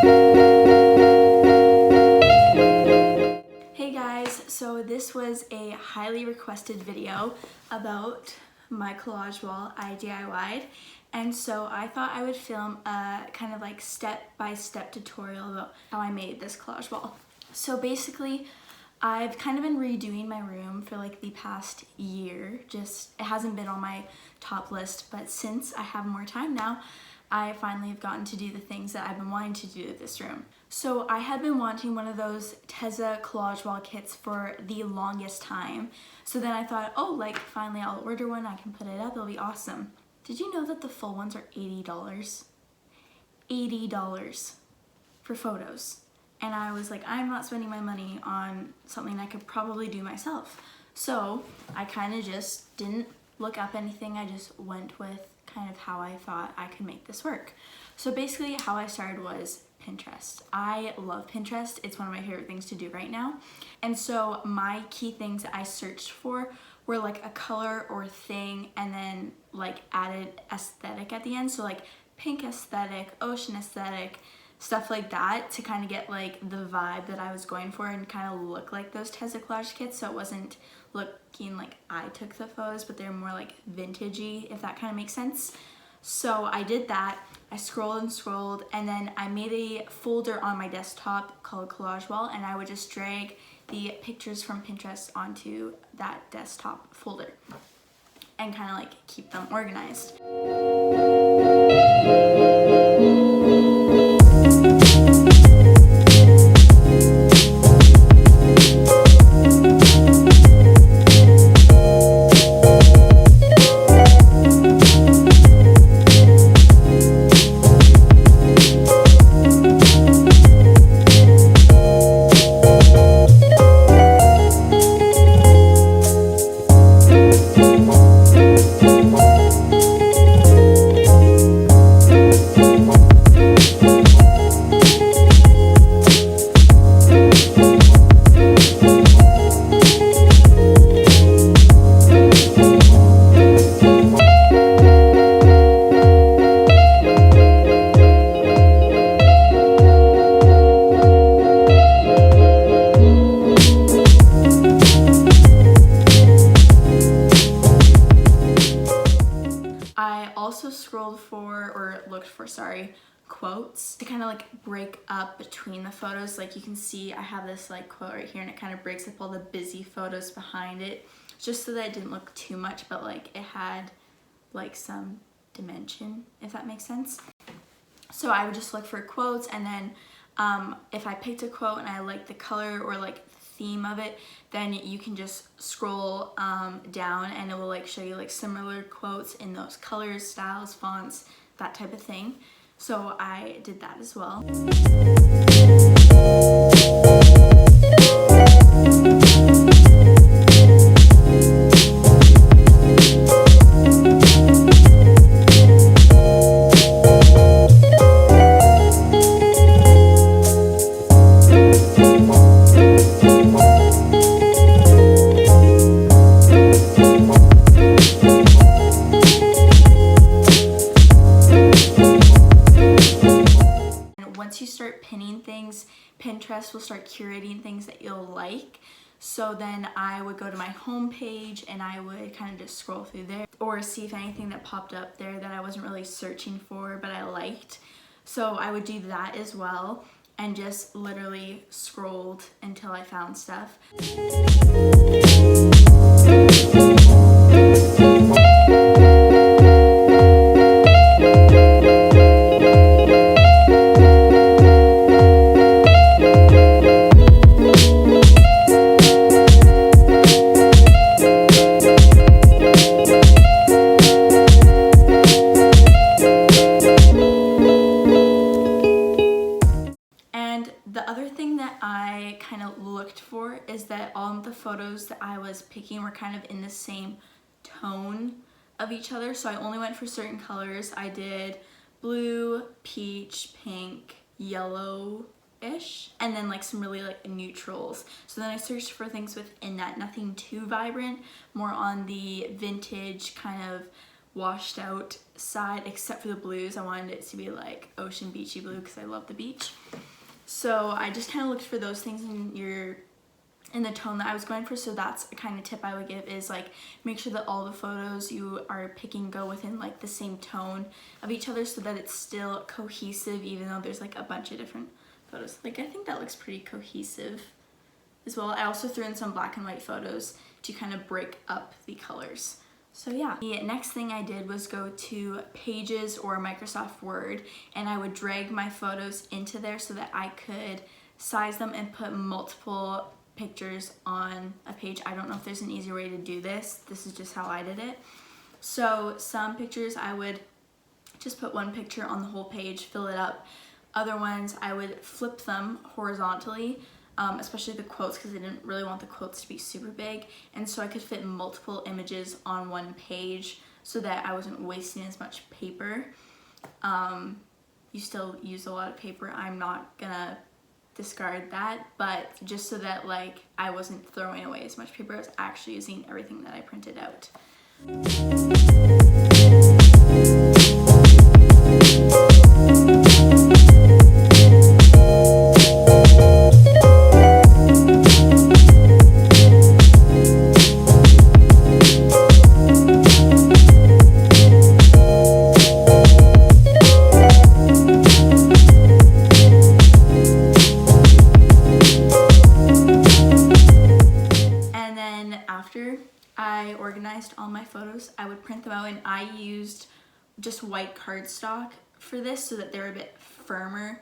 Hey guys, so this was a highly requested video about my collage wall I DIY'd, and so I thought I would film a kind of like step-by-step tutorial about how I made this collage wall. So basically, I've kind of been redoing my room for like the past year. It hasn't been on my top list, but since I have more time now, I finally have gotten to do the things that I've been wanting to do with this room. So I had been wanting one of those Tezza collage wall kits for the longest time. So then I thought, oh, like finally I'll order one, I can put it up, it'll be awesome. Did you know that the full ones are $80? $80 for photos. And I was like, I'm not spending my money on something I could probably do myself. So I kind of just didn't look up anything, I just went with kind of how I thought I could make this work. So basically how I started was Pinterest. I love Pinterest. It's one of my favorite things to do right now. And so my key things that I searched for were like a color or thing and then like added aesthetic at the end. So like pink aesthetic, ocean aesthetic, stuff like that to kind of get like the vibe that I was going for and kind of look like those Tezza collage kits, so it wasn't looking like I took the photos, but they're more like vintagey, if that kind of makes sense. So I did that. I scrolled and scrolled, and then I made a folder on my desktop called Collage Wall, and I would just drag the pictures from Pinterest onto that desktop folder and kind of like keep them organized. I also looked for quotes to kind of like break up between the photos. Like you can see I have this like quote right here and it kind of breaks up all the busy photos behind it, just so that it didn't look too much, but like it had like some dimension, if that makes sense. So I would just look for quotes, and then if I picked a quote and I liked the color or like theme of it, then you can just scroll down and it will like show you like similar quotes in those colors, styles, fonts, that type of thing. So I did that as well. Once you start pinning things, Pinterest will start curating things that you'll like. So then I would go to my home page and I would kind of just scroll through there or see if anything that popped up there that I wasn't really searching for but I liked. So I would do that as well and just literally scrolled until I found stuff. The other thing that I kind of looked for is that all of the photos that I was picking were kind of in the same tone of each other. So I only went for certain colors. I did blue, peach, pink, yellow-ish, and then like some really like neutrals. So then I searched for things within that, nothing too vibrant, more on the vintage kind of washed out side except for the blues. I wanted it to be like ocean beachy blue because I love the beach. So I just kind of looked for those things in the tone that I was going for. So that's a kind of tip I would give, is like make sure that all the photos you are picking go within like the same tone of each other so that it's still cohesive even though there's like a bunch of different photos. Like I think that looks pretty cohesive as well. I also threw in some black and white photos to kind of break up the colors. So yeah, the next thing I did was go to Pages or Microsoft Word, and I would drag my photos into there so that I could size them and put multiple pictures on a page. I don't know if there's an easier way to do this. This is just how I did it. So some pictures I would just put one picture on the whole page, fill it up. Other ones I would flip them horizontally, especially the quotes, because I didn't really want the quotes to be super big, and so I could fit multiple images on one page so that I wasn't wasting as much paper. You still use a lot of paper. I'm not gonna discard that, but just so that like I wasn't throwing away as much paper, I was actually using everything that I printed out. I organized all my photos, I would print them out, and I used just white cardstock for this so that they're a bit firmer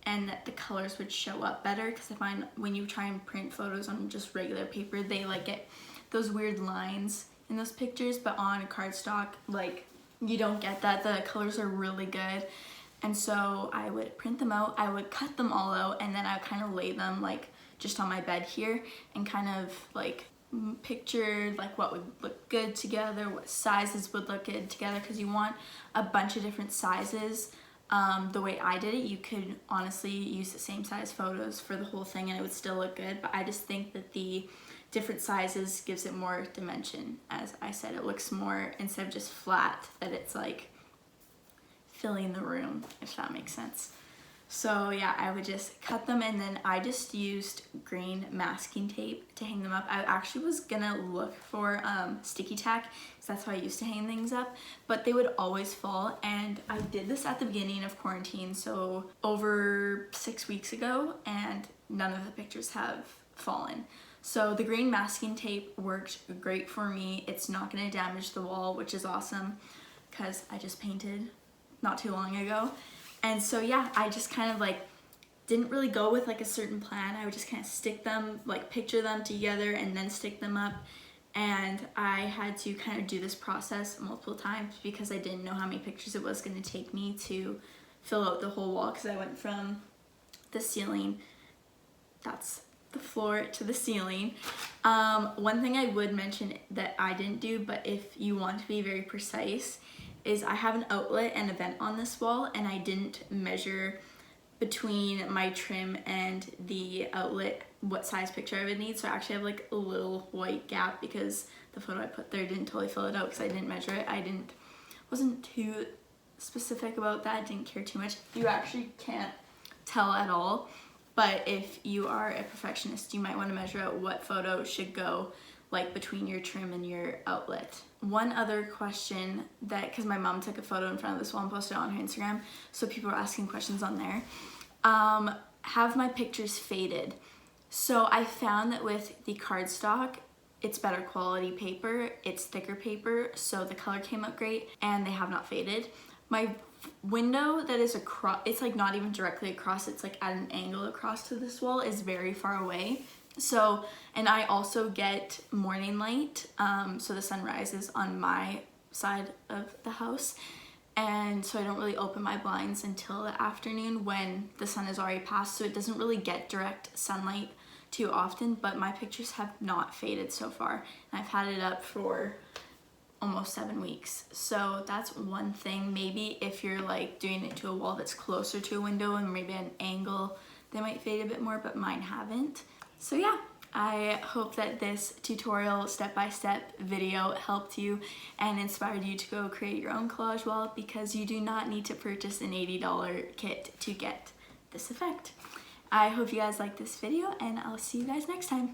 and that the colors would show up better, because I find when you try and print photos on just regular paper, they like get those weird lines in those pictures, but on cardstock, like you don't get that. The colors are really good. And so I would print them out, I would cut them all out, and then I would kind of lay them like just on my bed here and kind of like pictured like what would look good together, what sizes would look good together, because you want a bunch of different sizes. The way I did it, you could honestly use the same size photos for the whole thing and it would still look good, but I just think that the different sizes gives it more dimension. As I said, it looks more, instead of just flat, that it's like filling the room, if that makes sense. So yeah, I would just cut them, and then I just used green masking tape to hang them up. I actually was gonna look for sticky tack, because that's how I used to hang things up, but they would always fall, and I did this at the beginning of quarantine, so over 6 weeks ago, and none of the pictures have fallen. So the green masking tape worked great for me. It's not gonna damage the wall, which is awesome, because I just painted not too long ago. And so yeah, I just kind of like didn't really go with like a certain plan. I would just kind of stick them, like picture them together and then stick them up. And I had to kind of do this process multiple times because I didn't know how many pictures it was going to take me to fill out the whole wall, because I went from the ceiling, that's the floor, to the ceiling. One thing I would mention that I didn't do, but if you want to be very precise, is I have an outlet and a vent on this wall, and I didn't measure between my trim and the outlet what size picture I would need. So I actually have like a little white gap because the photo I put there didn't totally fill it out because I didn't measure it. Wasn't too specific about that, didn't care too much. You actually can't tell at all, but if you are a perfectionist, you might want to measure out what photo should go like between your trim and your outlet. One other question that, because my mom took a photo in front of this wall and posted it on her Instagram, so people were asking questions on there. Have my pictures faded? So I found that with the cardstock, it's better quality paper, it's thicker paper, so the color came out great, and they have not faded. My window that is across, it's like not even directly across, it's like at an angle across to this wall, is very far away. So, and I also get morning light, so the sun rises on my side of the house, and so I don't really open my blinds until the afternoon when the sun is already passed, so it doesn't really get direct sunlight too often, but my pictures have not faded so far, and I've had it up for almost 7 weeks. So that's one thing. Maybe if you're like doing it to a wall that's closer to a window and maybe at an angle, they might fade a bit more, but mine haven't. So yeah, I hope that this tutorial step-by-step video helped you and inspired you to go create your own collage wall, because you do not need to purchase an $80 kit to get this effect. I hope you guys liked this video, and I'll see you guys next time.